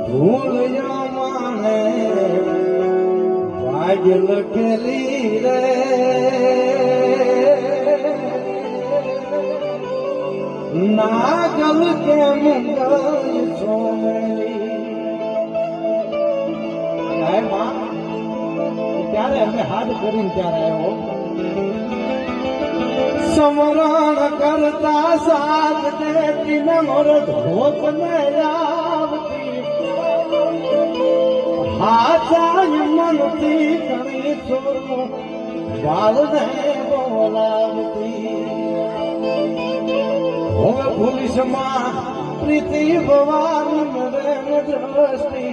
ભૂલ્યો માણે ભાગ લખેલી રે નાગલ કે મંગલ સોમેલી ત્યારે અમે હાથ કરીને ત્યારે આવ્યો સમરણ કરતા સાથ દેતી ને મોર ધોત ને આવતી હાચાય મનથી ઘણી છોરું બાલ ને બોલાવતી હવે પોલીસમાં પ્રીતિ ભવાની રે દ્રષ્ટિ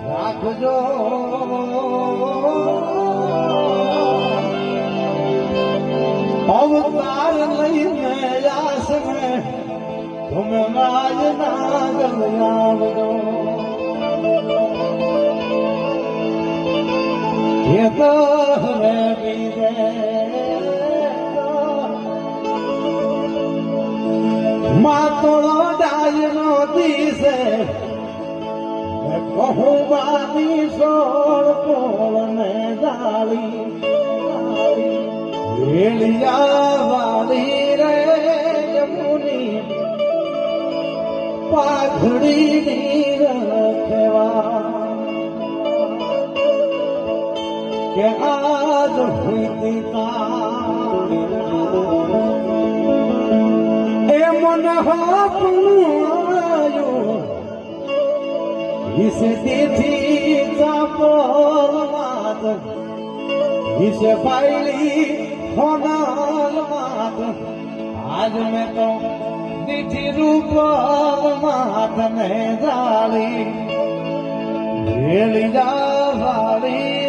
રાખજો અવતાર લઈને આસ મેં તમે રાજ નાગલ આવજો એ તો હવે બીજે માતોળો ડાયનો દીસે કહું બાની સોળ પોળ ને જાળી વેલિયા વાલી રે યમુની પાઘડી ની રખવા કે આજ હુઈ એ મન હોપનું इसे तिथि चापोल मात इसे पाइली होनाल मात आज में तो तिथि रूपल मात में जाली भेली जा वाली